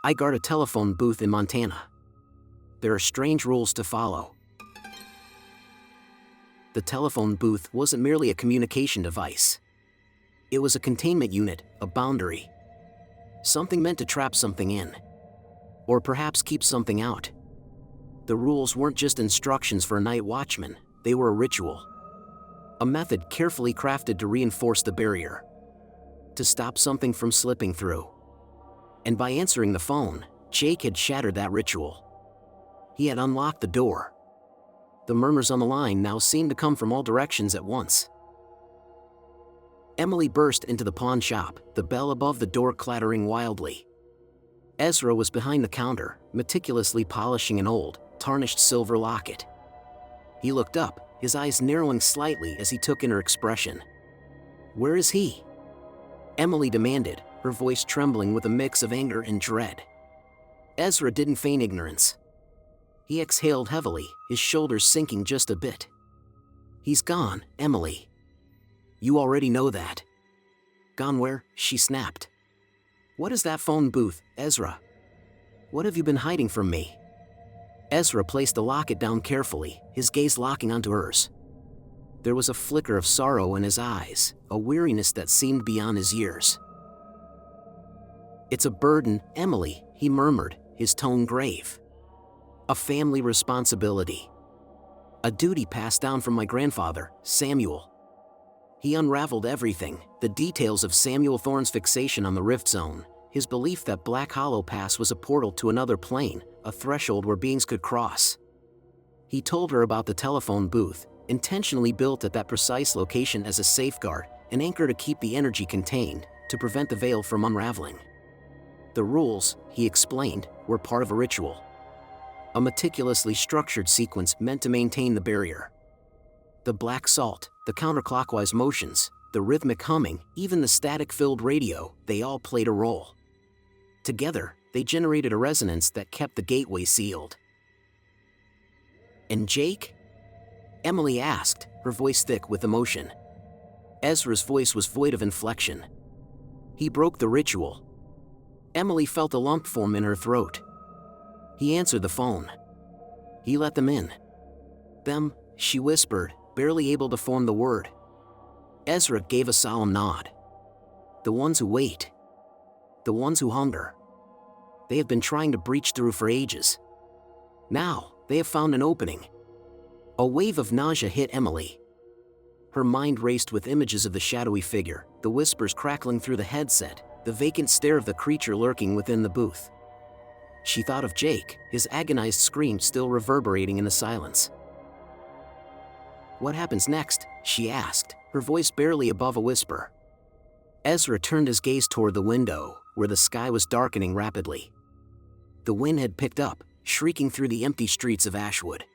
I guard a telephone booth in Montana. There are strange rules to follow. The telephone booth wasn't merely a communication device. It was a containment unit, a boundary. Something meant to trap something in. Or perhaps keep something out. The rules weren't just instructions for a night watchman, they were a ritual. A method carefully crafted to reinforce the barrier. To stop something from slipping through. And by answering the phone, Jake had shattered that ritual. He had unlocked the door. The murmurs on the line now seemed to come from all directions at once. Emily burst into the pawn shop, the bell above the door clattering wildly. Ezra was behind the counter, meticulously polishing an old, tarnished silver locket. He looked up, his eyes narrowing slightly as he took in her expression. "Where is he?" Emily demanded, her voice trembling with a mix of anger and dread. Ezra didn't feign ignorance. He exhaled heavily, his shoulders sinking just a bit. "He's gone, Emily. You already know that." "Gone where?" she snapped. "What is that phone booth, Ezra? What have you been hiding from me?" Ezra placed the locket down carefully, his gaze locking onto hers. There was a flicker of sorrow in his eyes, a weariness that seemed beyond his years. "It's a burden, Emily," he murmured, his tone grave. "A family responsibility. A duty passed down from my grandfather, Samuel." He unraveled everything, the details of Samuel Thorne's fixation on the Rift Zone, his belief that Black Hollow Pass was a portal to another plane, a threshold where beings could cross. He told her about the telephone booth, intentionally built at that precise location as a safeguard, an anchor to keep the energy contained, to prevent the veil from unraveling. The rules, he explained, were part of a ritual. A meticulously structured sequence meant to maintain the barrier. The black salt, the counterclockwise motions, the rhythmic humming, even the static-filled radio, they all played a role. Together, they generated a resonance that kept the gateway sealed. "And Jake?" Emily asked, her voice thick with emotion. Ezra's voice was void of inflection. "He broke the ritual." Emily felt a lump form in her throat. "He answered the phone. He let them in." "Them," she whispered, barely able to form the word. Ezra gave a solemn nod. "The ones who wait. The ones who hunger. They have been trying to breach through for ages. Now, they have found an opening." A wave of nausea hit Emily. Her mind raced with images of the shadowy figure, the whispers crackling through the headset, the vacant stare of the creature lurking within the booth. She thought of Jake, his agonized scream still reverberating in the silence. "What happens next?" she asked, her voice barely above a whisper. Ezra turned his gaze toward the window, where the sky was darkening rapidly. The wind had picked up, shrieking through the empty streets of Ashwood.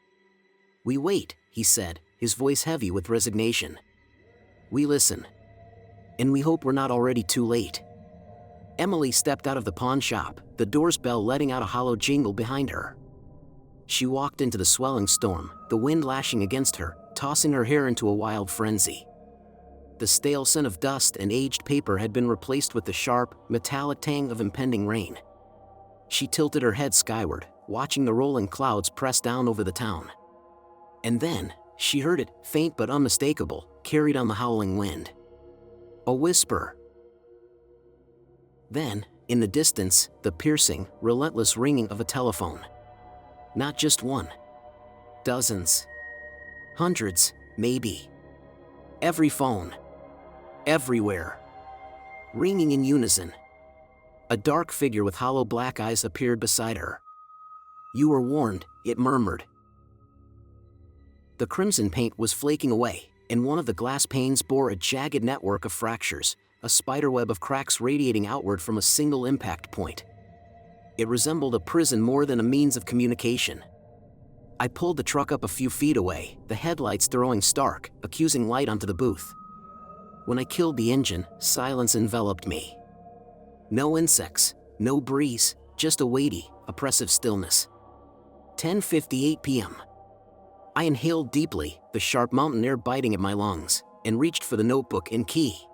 "We wait," he said, his voice heavy with resignation. "We listen. And we hope we're not already too late." Emily stepped out of the pawn shop, the door's bell letting out a hollow jingle behind her. She walked into the swelling storm, the wind lashing against her, tossing her hair into a wild frenzy. The stale scent of dust and aged paper had been replaced with the sharp, metallic tang of impending rain. She tilted her head skyward, watching the rolling clouds press down over the town. And then, she heard it, faint but unmistakable, carried on the howling wind. A whisper. Then, in the distance, the piercing, relentless ringing of a telephone. Not just one. Dozens. Hundreds, maybe. Every phone. Everywhere. Ringing in unison. A dark figure with hollow black eyes appeared beside her. "You were warned," it murmured. The crimson paint was flaking away, and one of the glass panes bore a jagged network of fractures, a spiderweb of cracks radiating outward from a single impact point. It resembled a prison more than a means of communication. I pulled the truck up a few feet away, the headlights throwing stark, accusing light onto the booth. When I killed the engine, silence enveloped me. No insects, no breeze, just a weighty, oppressive stillness. 10:58 p.m. I inhaled deeply, the sharp mountain air biting at my lungs, and reached for the notebook and key.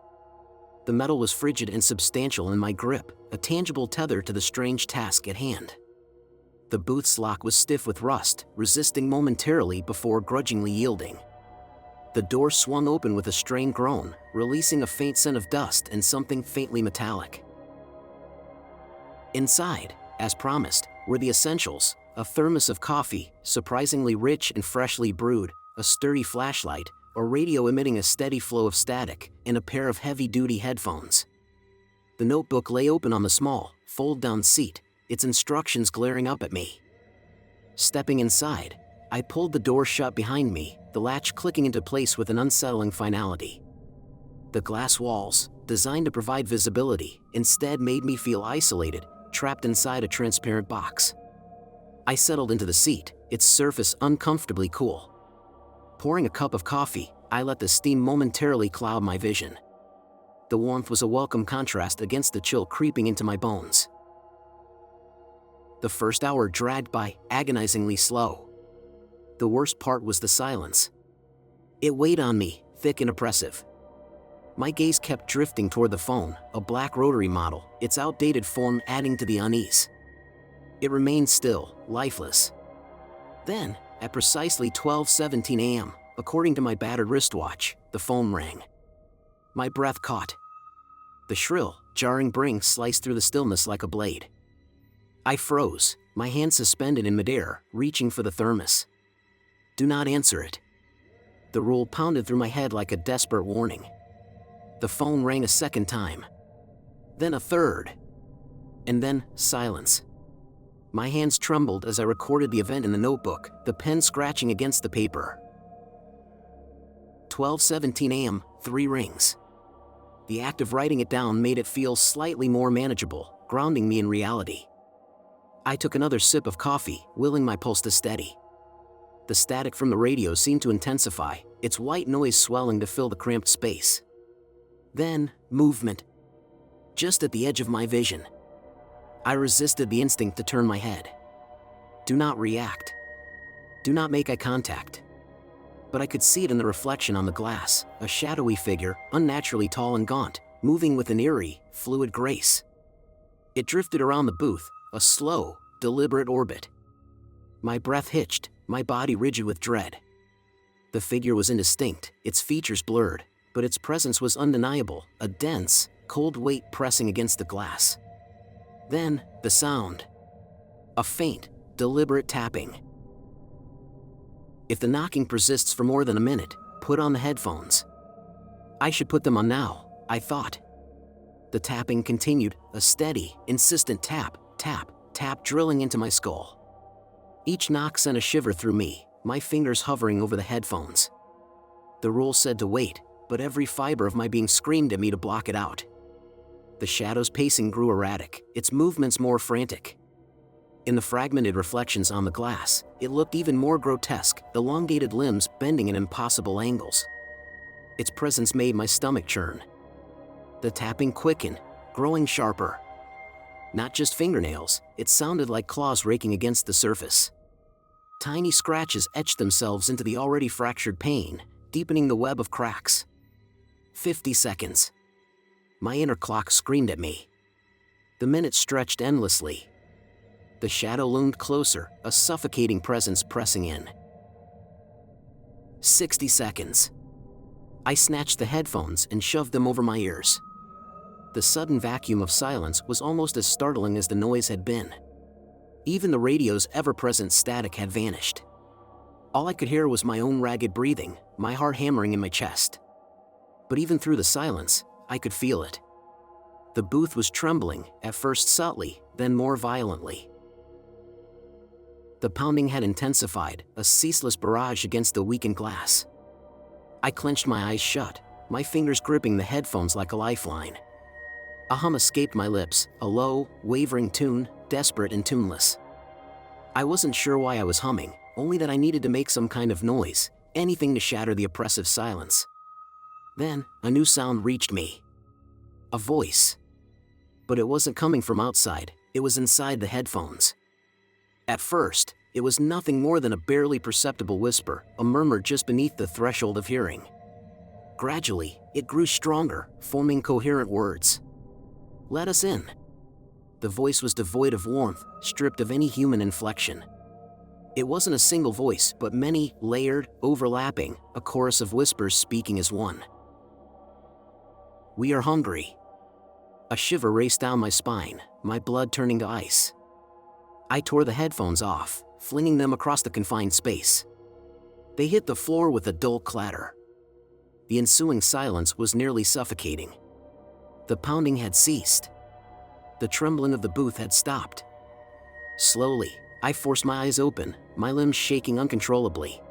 The metal was frigid and substantial in my grip, a tangible tether to the strange task at hand. The booth's lock was stiff with rust, resisting momentarily before grudgingly yielding. The door swung open with a strained groan, releasing a faint scent of dust and something faintly metallic. Inside, as promised, were the essentials: a thermos of coffee, surprisingly rich and freshly brewed, a sturdy flashlight, a radio emitting a steady flow of static, and a pair of heavy-duty headphones. The notebook lay open on the small, fold-down seat, its instructions glaring up at me. Stepping inside, I pulled the door shut behind me, the latch clicking into place with an unsettling finality. The glass walls, designed to provide visibility, instead made me feel isolated, trapped inside a transparent box. I settled into the seat, its surface uncomfortably cool. Pouring a cup of coffee, I let the steam momentarily cloud my vision. The warmth was a welcome contrast against the chill creeping into my bones. The first hour dragged by, agonizingly slow. The worst part was the silence. It weighed on me, thick and oppressive. My gaze kept drifting toward the phone, a black rotary model, its outdated form adding to the unease. It remained still, lifeless. Then, at precisely 12:17 a.m., according to my battered wristwatch, the phone rang. My breath caught. The shrill, jarring ring sliced through the stillness like a blade. I froze, my hand suspended in midair, reaching for the thermos. Do not answer it. The rule pounded through my head like a desperate warning. The phone rang a second time. Then a third. And then, silence. My hands trembled as I recorded the event in the notebook, the pen scratching against the paper. 12:17 a.m., 3 rings. The act of writing it down made it feel slightly more manageable, grounding me in reality. I took another sip of coffee, willing my pulse to steady. The static from the radio seemed to intensify, its white noise swelling to fill the cramped space. Then, movement. Just at the edge of my vision. I resisted the instinct to turn my head. Do not react. Do not make eye contact. But I could see it in the reflection on the glass, a shadowy figure, unnaturally tall and gaunt, moving with an eerie, fluid grace. It drifted around the booth, a slow, deliberate orbit. My breath hitched, my body rigid with dread. The figure was indistinct, its features blurred, but its presence was undeniable, a dense, cold weight pressing against the glass. Then, the sound. A faint, deliberate tapping. If the knocking persists for more than a minute, put on the headphones. I should put them on now, I thought. The tapping continued, a steady, insistent tap, tap, tap drilling into my skull. Each knock sent a shiver through me, my fingers hovering over the headphones. The rule said to wait, but every fiber of my being screamed at me to block it out. The shadow's pacing grew erratic, its movements more frantic. In the fragmented reflections on the glass, it looked even more grotesque, elongated limbs bending at impossible angles. Its presence made my stomach churn. The tapping quickened, growing sharper. Not just fingernails, it sounded like claws raking against the surface. Tiny scratches etched themselves into the already fractured pane, deepening the web of cracks. 50 seconds. My inner clock screamed at me. The minutes stretched endlessly. The shadow loomed closer, a suffocating presence pressing in. 60 seconds. I snatched the headphones and shoved them over my ears. The sudden vacuum of silence was almost as startling as the noise had been. Even the radio's ever-present static had vanished. All I could hear was my own ragged breathing, my heart hammering in my chest. But even through the silence, I could feel it. The booth was trembling, at first subtly, then more violently. The pounding had intensified, a ceaseless barrage against the weakened glass. I clenched my eyes shut, my fingers gripping the headphones like a lifeline. A hum escaped my lips, a low, wavering tune, desperate and tuneless. I wasn't sure why I was humming, only that I needed to make some kind of noise, anything to shatter the oppressive silence. Then, a new sound reached me. A voice. But it wasn't coming from outside, it was inside the headphones. At first, it was nothing more than a barely perceptible whisper, a murmur just beneath the threshold of hearing. Gradually, it grew stronger, forming coherent words. "Let us in." The voice was devoid of warmth, stripped of any human inflection. It wasn't a single voice, but many, layered, overlapping, a chorus of whispers speaking as one. "We are hungry." A shiver raced down my spine, my blood turning to ice. I tore the headphones off, flinging them across the confined space. They hit the floor with a dull clatter. The ensuing silence was nearly suffocating. The pounding had ceased. The trembling of the booth had stopped. Slowly, I forced my eyes open, my limbs shaking uncontrollably.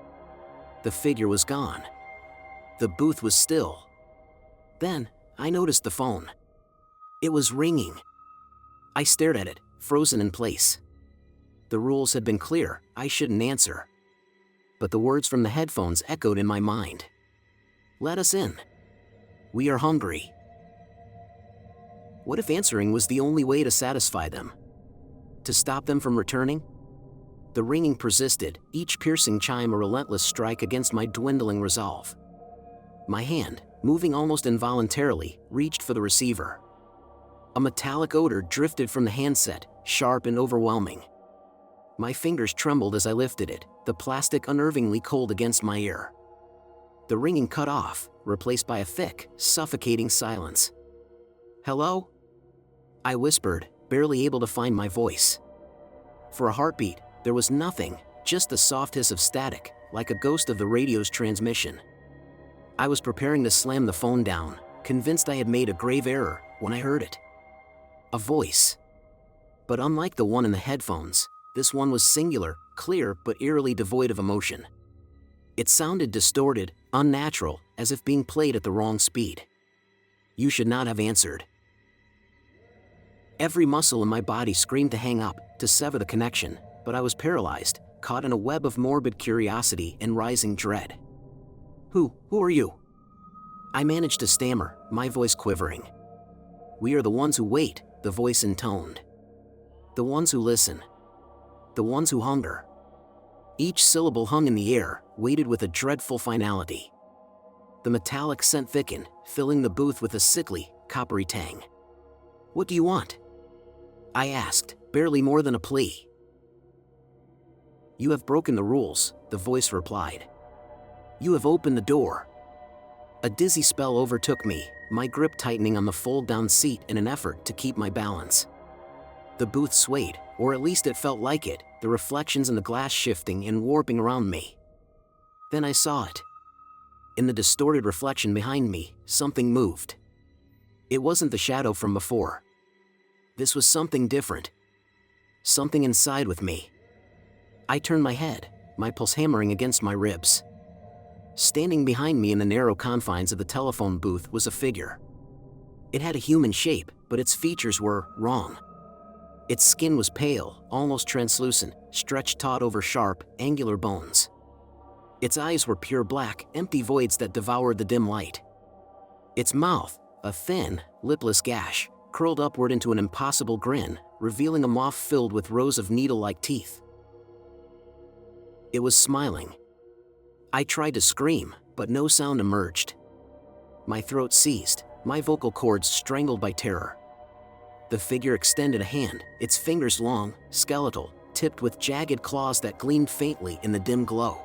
The figure was gone. The booth was still. Then, I noticed the phone. It was ringing. I stared at it, frozen in place. The rules had been clear, I shouldn't answer. But the words from the headphones echoed in my mind. "Let us in. We are hungry." What if answering was the only way to satisfy them? To stop them from returning? The ringing persisted, each piercing chime a relentless strike against my dwindling resolve. My hand, moving almost involuntarily, reached for the receiver. A metallic odor drifted from the handset, sharp and overwhelming. My fingers trembled as I lifted it, the plastic unnervingly cold against my ear. The ringing cut off, replaced by a thick, suffocating silence. "Hello?" I whispered, barely able to find my voice. For a heartbeat, there was nothing, just the soft hiss of static, like a ghost of the radio's transmission. I was preparing to slam the phone down, convinced I had made a grave error, when I heard it. A voice. But unlike the one in the headphones, this one was singular, clear, but eerily devoid of emotion. It sounded distorted, unnatural, as if being played at the wrong speed. "You should not have answered." Every muscle in my body screamed to hang up, to sever the connection, but I was paralyzed, caught in a web of morbid curiosity and rising dread. Who are you?" I managed to stammer, my voice quivering. "We are the ones who wait," the voice intoned. "The ones who listen. The ones who hunger." Each syllable hung in the air, weighted with a dreadful finality. The metallic scent thickened, filling the booth with a sickly, coppery tang. "What do you want?" I asked, barely more than a plea. "You have broken the rules," the voice replied. "You have opened the door." A dizzy spell overtook me, my grip tightening on the fold-down seat in an effort to keep my balance. The booth swayed, or at least it felt like it, the reflections in the glass shifting and warping around me. Then I saw it. In the distorted reflection behind me, something moved. It wasn't the shadow from before. This was something different. Something inside with me. I turned my head, my pulse hammering against my ribs. Standing behind me in the narrow confines of the telephone booth was a figure. It had a human shape, but its features were wrong. Its skin was pale, almost translucent, stretched taut over sharp, angular bones. Its eyes were pure black, empty voids that devoured the dim light. Its mouth, a thin, lipless gash, curled upward into an impossible grin, revealing a mouth filled with rows of needle-like teeth. It was smiling. I tried to scream, but no sound emerged. My throat seized, my vocal cords strangled by terror. The figure extended a hand, its fingers long, skeletal, tipped with jagged claws that gleamed faintly in the dim glow.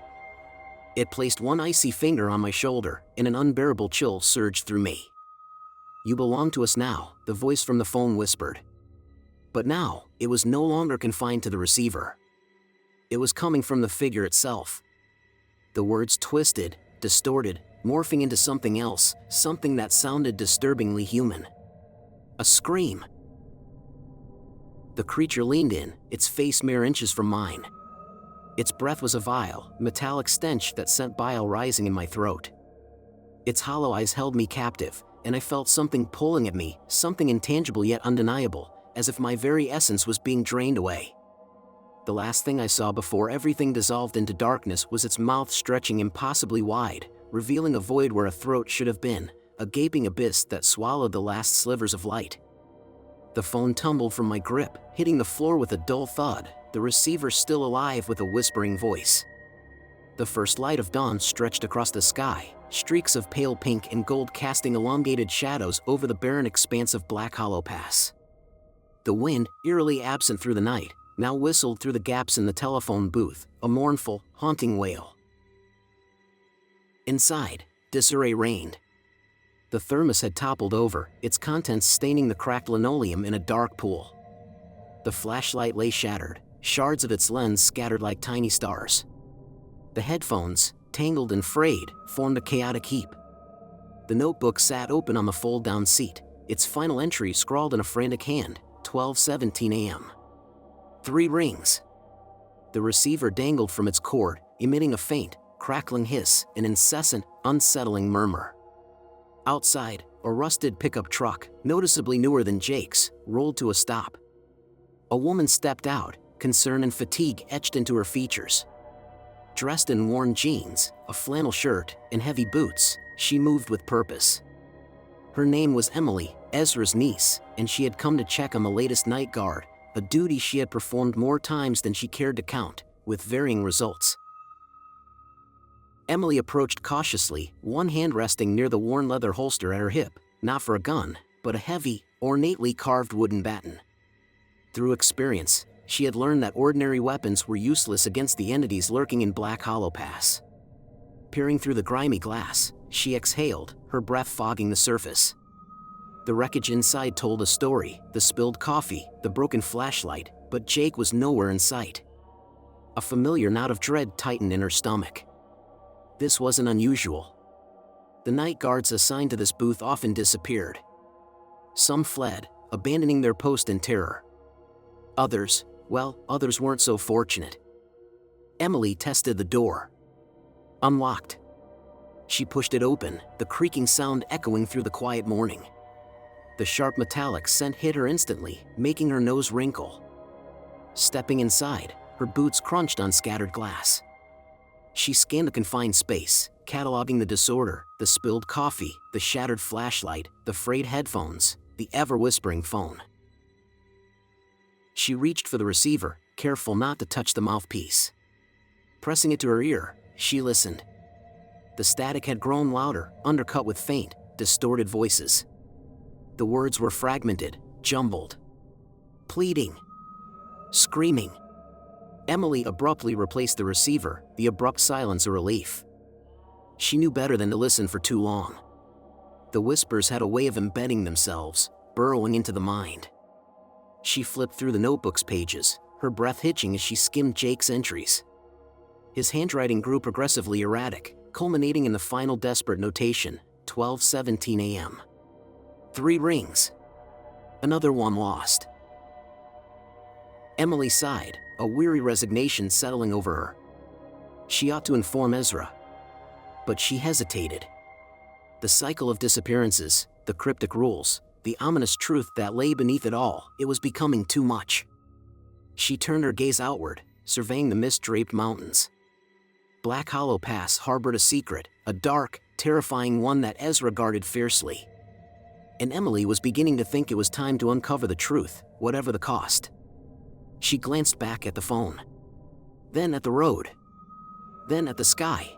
It placed one icy finger on my shoulder, and an unbearable chill surged through me. "You belong to us now," the voice from the phone whispered. But now, it was no longer confined to the receiver. It was coming from the figure itself. The words twisted, distorted, morphing into something else, something that sounded disturbingly human. A scream. The creature leaned in, its face mere inches from mine. Its breath was a vile, metallic stench that sent bile rising in my throat. Its hollow eyes held me captive, and I felt something pulling at me, something intangible yet undeniable, as if my very essence was being drained away. The last thing I saw before everything dissolved into darkness was its mouth stretching impossibly wide, revealing a void where a throat should have been, a gaping abyss that swallowed the last slivers of light. The phone tumbled from my grip, hitting the floor with a dull thud, the receiver still alive with a whispering voice. The first light of dawn stretched across the sky, streaks of pale pink and gold casting elongated shadows over the barren expanse of Black Hollow Pass. The wind, eerily absent through the night, now whistled through the gaps in the telephone booth, a mournful, haunting wail. Inside, disarray reigned. The thermos had toppled over, its contents staining the cracked linoleum in a dark pool. The flashlight lay shattered, shards of its lens scattered like tiny stars. The headphones, tangled and frayed, formed a chaotic heap. The notebook sat open on the fold-down seat, its final entry scrawled in a frantic hand, 12:17 a.m. 3 rings. The receiver dangled from its cord, emitting a faint, crackling hiss, an incessant, unsettling murmur. Outside, a rusted pickup truck, noticeably newer than Jake's, rolled to a stop. A woman stepped out, concern and fatigue etched into her features. Dressed in worn jeans, a flannel shirt, and heavy boots, she moved with purpose. Her name was Emily, Ezra's niece, and she had come to check on the latest night guard, a duty she had performed more times than she cared to count, with varying results. Emily approached cautiously, one hand resting near the worn leather holster at her hip, not for a gun, but a heavy, ornately carved wooden baton. Through experience, she had learned that ordinary weapons were useless against the entities lurking in Black Hollow Pass. Peering through the grimy glass, she exhaled, her breath fogging the surface. The wreckage inside told a story, the spilled coffee, the broken flashlight, but Jake was nowhere in sight. A familiar knot of dread tightened in her stomach. This wasn't unusual. The night guards assigned to this booth often disappeared. Some fled, abandoning their post in terror. Others weren't so fortunate. Emily tested the door. Unlocked. She pushed it open, the creaking sound echoing through the quiet morning. The sharp metallic scent hit her instantly, making her nose wrinkle. Stepping inside, her boots crunched on scattered glass. She scanned the confined space, cataloging the disorder, the spilled coffee, the shattered flashlight, the frayed headphones, the ever-whispering phone. She reached for the receiver, careful not to touch the mouthpiece. Pressing it to her ear, she listened. The static had grown louder, undercut with faint, distorted voices. The words were fragmented, jumbled. Pleading. Screaming. Emily abruptly replaced the receiver, the abrupt silence a relief. She knew better than to listen for too long. The whispers had a way of embedding themselves, burrowing into the mind. She flipped through the notebook's pages, her breath hitching as she skimmed Jake's entries. His handwriting grew progressively erratic, culminating in the final desperate notation, 12:17 a.m. 3 rings. Another one lost. Emily sighed, a weary resignation settling over her. She ought to inform Ezra. But she hesitated. The cycle of disappearances, the cryptic rules, the ominous truth that lay beneath it all, it was becoming too much. She turned her gaze outward, surveying the mist-draped mountains. Black Hollow Pass harbored a secret, a dark, terrifying one that Ezra guarded fiercely. And Emily was beginning to think it was time to uncover the truth, whatever the cost. She glanced back at the phone. Then at the road. Then at the sky.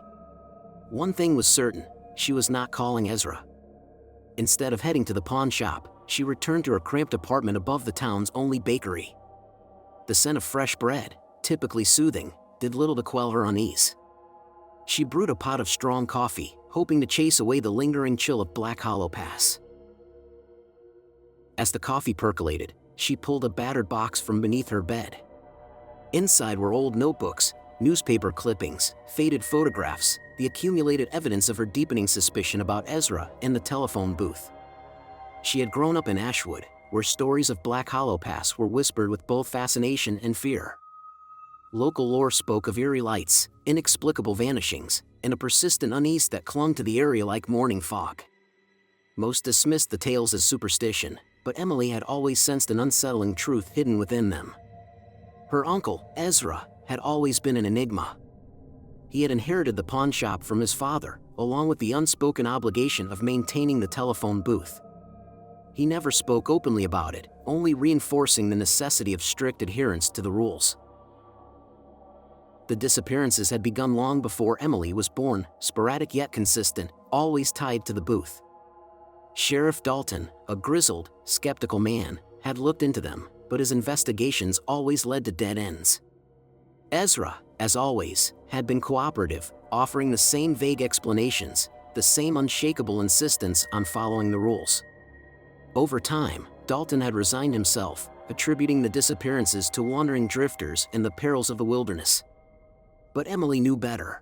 One thing was certain, she was not calling Ezra. Instead of heading to the pawn shop, she returned to her cramped apartment above the town's only bakery. The scent of fresh bread, typically soothing, did little to quell her unease. She brewed a pot of strong coffee, hoping to chase away the lingering chill of Black Hollow Pass. As the coffee percolated, she pulled a battered box from beneath her bed. Inside were old notebooks, newspaper clippings, faded photographs, the accumulated evidence of her deepening suspicion about Ezra and the telephone booth. She had grown up in Ashwood, where stories of Black Hollow Pass were whispered with both fascination and fear. Local lore spoke of eerie lights, inexplicable vanishings, and a persistent unease that clung to the area like morning fog. Most dismissed the tales as superstition, but Emily had always sensed an unsettling truth hidden within them. Her uncle, Ezra, had always been an enigma. He had inherited the pawn shop from his father, along with the unspoken obligation of maintaining the telephone booth. He never spoke openly about it, only reinforcing the necessity of strict adherence to the rules. The disappearances had begun long before Emily was born, sporadic yet consistent, always tied to the booth. Sheriff Dalton, a grizzled, skeptical man, had looked into them, but his investigations always led to dead ends. Ezra, as always, had been cooperative, offering the same vague explanations, the same unshakable insistence on following the rules. Over time, Dalton had resigned himself, attributing the disappearances to wandering drifters and the perils of the wilderness. But Emily knew better.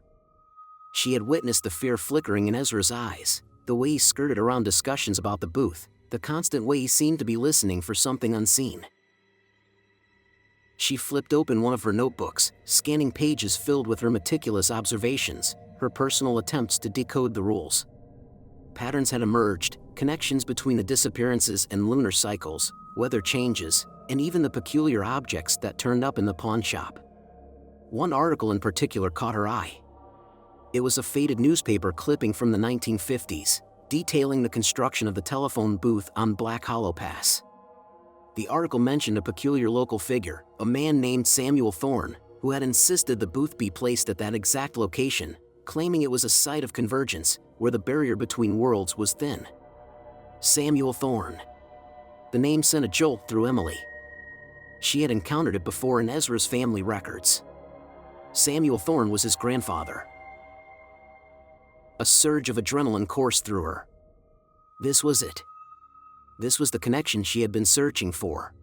She had witnessed the fear flickering in Ezra's eyes, the way he skirted around discussions about the booth, the constant way he seemed to be listening for something unseen. She flipped open one of her notebooks, scanning pages filled with her meticulous observations, her personal attempts to decode the rules. Patterns had emerged, connections between the disappearances and lunar cycles, weather changes, and even the peculiar objects that turned up in the pawn shop. One article in particular caught her eye. It was a faded newspaper clipping from the 1950s, detailing the construction of the telephone booth on Black Hollow Pass. The article mentioned a peculiar local figure, a man named Samuel Thorne, who had insisted the booth be placed at that exact location, claiming it was a site of convergence, where the barrier between worlds was thin. Samuel Thorne. The name sent a jolt through Emily. She had encountered it before in Ezra's family records. Samuel Thorne was his grandfather. A surge of adrenaline coursed through her. This was it. This was the connection she had been searching for.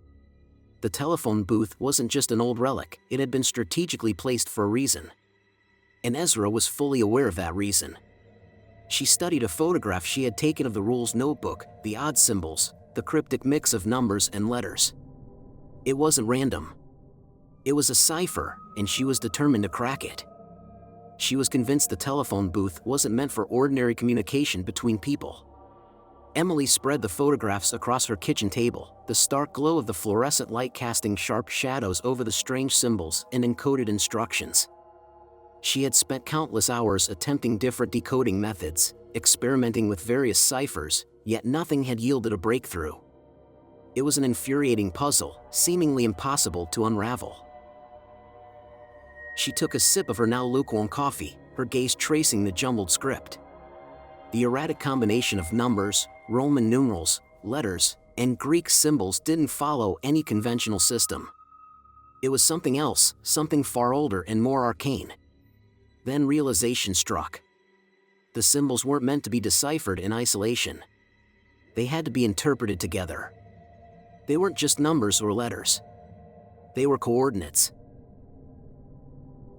The telephone booth wasn't just an old relic, it had been strategically placed for a reason. And Ezra was fully aware of that reason. She studied a photograph she had taken of the rules notebook, the odd symbols, the cryptic mix of numbers and letters. It wasn't random. It was a cipher, and she was determined to crack it. She was convinced the telephone booth wasn't meant for ordinary communication between people. Emily spread the photographs across her kitchen table, the stark glow of the fluorescent light casting sharp shadows over the strange symbols and encoded instructions. She had spent countless hours attempting different decoding methods, experimenting with various ciphers, yet nothing had yielded a breakthrough. It was an infuriating puzzle, seemingly impossible to unravel. She took a sip of her now lukewarm coffee, her gaze tracing the jumbled script. The erratic combination of numbers, Roman numerals, letters, and Greek symbols didn't follow any conventional system. It was something else, something far older and more arcane. Then realization struck. The symbols weren't meant to be deciphered in isolation. They had to be interpreted together. They weren't just numbers or letters. They were coordinates.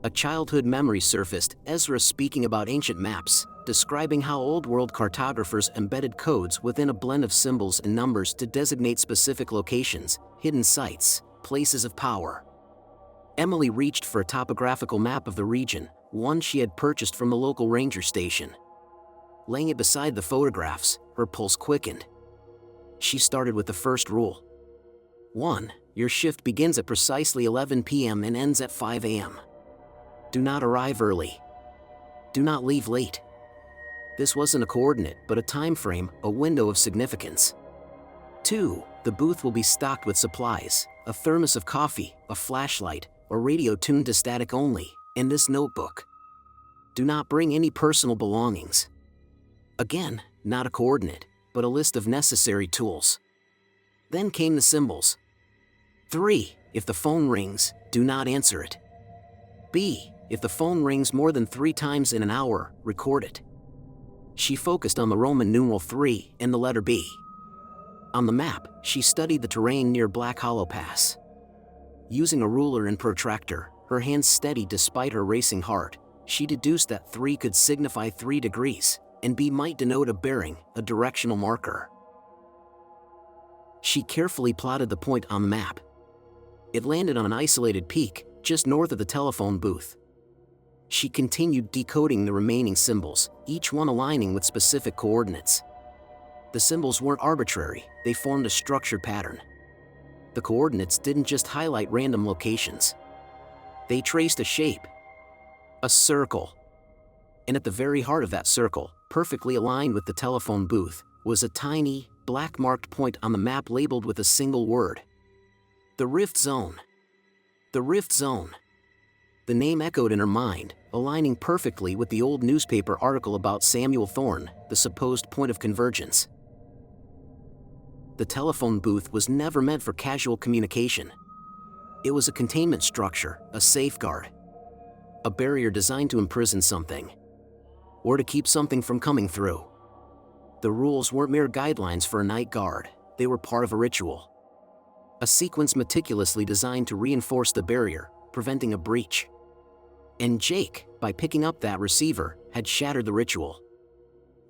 A childhood memory surfaced, Ezra speaking about ancient maps, describing how old world cartographers embedded codes within a blend of symbols and numbers to designate specific locations, hidden sites, places of power. Emily reached for a topographical map of the region, one she had purchased from the local ranger station. Laying it beside the photographs, her pulse quickened. She started with the first rule. 1. Your shift begins at precisely 11 p.m. and ends at 5 a.m. Do not arrive early. Do not leave late. This wasn't a coordinate, but a time frame, a window of significance. 2. The booth will be stocked with supplies, a thermos of coffee, a flashlight, a radio tuned to static only, and this notebook. Do not bring any personal belongings. Again, not a coordinate, but a list of necessary tools. Then came the symbols. 3. If the phone rings, do not answer it. B. If the phone rings more than 3 times in an hour, record it. She focused on the Roman numeral 3 and the letter B. On the map, she studied the terrain near Black Hollow Pass. Using a ruler and protractor, her hands steady despite her racing heart, she deduced that 3 could signify 3 degrees, and B might denote a bearing, a directional marker. She carefully plotted the point on the map. It landed on an isolated peak, just north of the telephone booth. She continued decoding the remaining symbols, each one aligning with specific coordinates. The symbols weren't arbitrary, they formed a structured pattern. The coordinates didn't just highlight random locations. They traced a shape. A circle. And at the very heart of that circle, perfectly aligned with the telephone booth, was a tiny, black-marked point on the map labeled with a single word. The Rift Zone. The Rift Zone. The name echoed in her mind, aligning perfectly with the old newspaper article about Samuel Thorne, the supposed point of convergence. The telephone booth was never meant for casual communication. It was a containment structure, a safeguard. A barrier designed to imprison something. Or to keep something from coming through. The rules weren't mere guidelines for a night guard, they were part of a ritual. A sequence meticulously designed to reinforce the barrier, preventing a breach. And Jake, by picking up that receiver, had shattered the ritual.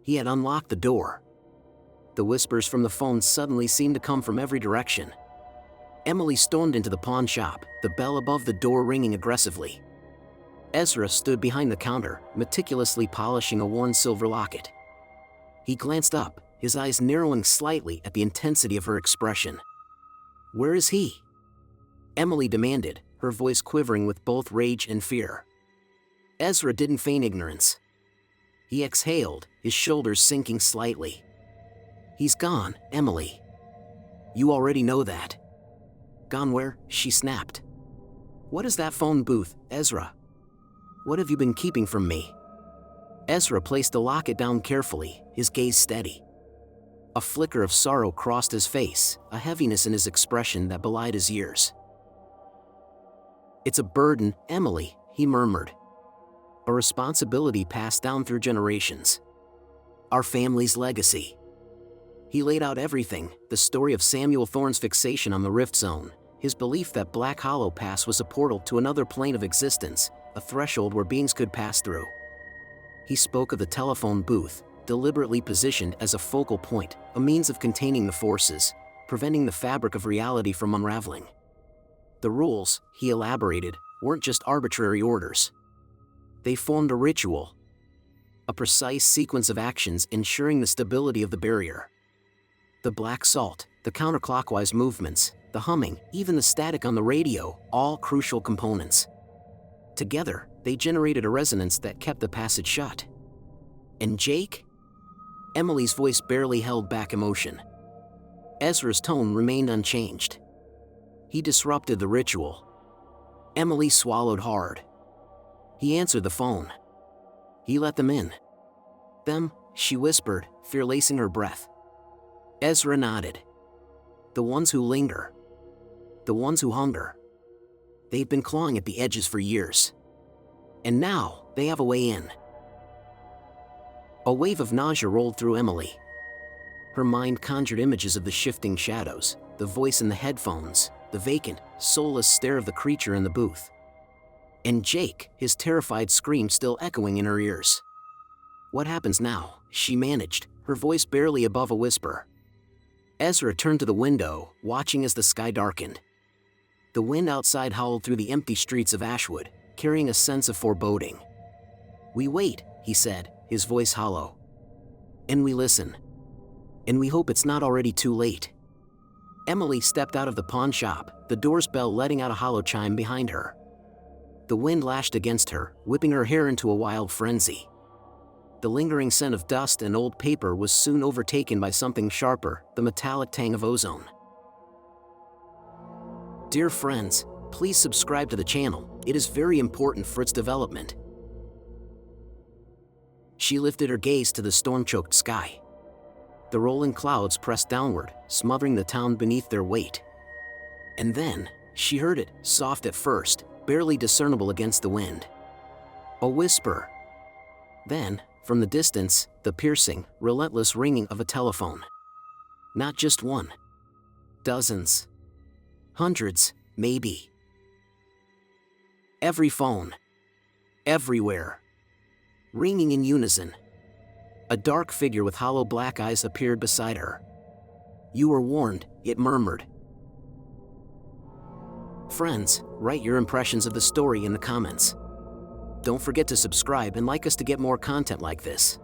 He had unlocked the door. The whispers from the phone suddenly seemed to come from every direction. Emily stormed into the pawn shop, the bell above the door ringing aggressively. Ezra stood behind the counter, meticulously polishing a worn silver locket. He glanced up, his eyes narrowing slightly at the intensity of her expression. "Where is he?" Emily demanded, her voice quivering with both rage and fear. Ezra didn't feign ignorance. He exhaled, his shoulders sinking slightly. "He's gone, Emily. You already know that." "Gone where?" she snapped. "What is that phone booth, Ezra? What have you been keeping from me?" Ezra placed the locket down carefully, his gaze steady. A flicker of sorrow crossed his face, a heaviness in his expression that belied his years. "It's a burden, Emily," he murmured. "A responsibility passed down through generations. Our family's legacy." He laid out everything, the story of Samuel Thorne's fixation on the Rift Zone, his belief that Black Hollow Pass was a portal to another plane of existence, a threshold where beings could pass through. He spoke of the telephone booth, deliberately positioned as a focal point, a means of containing the forces, preventing the fabric of reality from unraveling. The rules, he elaborated, weren't just arbitrary orders. They formed a ritual. A precise sequence of actions ensuring the stability of the barrier. The black salt, the counterclockwise movements, the humming, even the static on the radio, all crucial components. Together, they generated a resonance that kept the passage shut. And Jake? Emily's voice barely held back emotion. Ezra's tone remained unchanged. He disrupted the ritual. Emily swallowed hard. He answered the phone. He let them in. "Them," she whispered, fear lacing her breath. Ezra nodded. "The ones who linger. The ones who hunger. They've been clawing at the edges for years. And now, they have a way in." A wave of nausea rolled through Emily. Her mind conjured images of the shifting shadows, the voice in the headphones, the vacant, soulless stare of the creature in the booth. And Jake, his terrified scream still echoing in her ears. "What happens now?" she managed, her voice barely above a whisper. Ezra turned to the window, watching as the sky darkened. The wind outside howled through the empty streets of Ashwood, carrying a sense of foreboding. "We wait," he said, his voice hollow. "And we listen. And we hope it's not already too late." Emily stepped out of the pawn shop, the door's bell letting out a hollow chime behind her. The wind lashed against her, whipping her hair into a wild frenzy. The lingering scent of dust and old paper was soon overtaken by something sharper, the metallic tang of ozone. Dear friends, please subscribe to the channel, it is very important for its development. She lifted her gaze to the storm-choked sky. The rolling clouds pressed downward, smothering the town beneath their weight. And then, she heard it, soft at first, barely discernible against the wind. A whisper. Then, from the distance, the piercing, relentless ringing of a telephone. Not just one. Dozens. Hundreds, maybe. Every phone. Everywhere. Ringing in unison. A dark figure with hollow black eyes appeared beside her. "You were warned," it murmured. Friends, write your impressions of the story in the comments. Don't forget to subscribe and like us to get more content like this.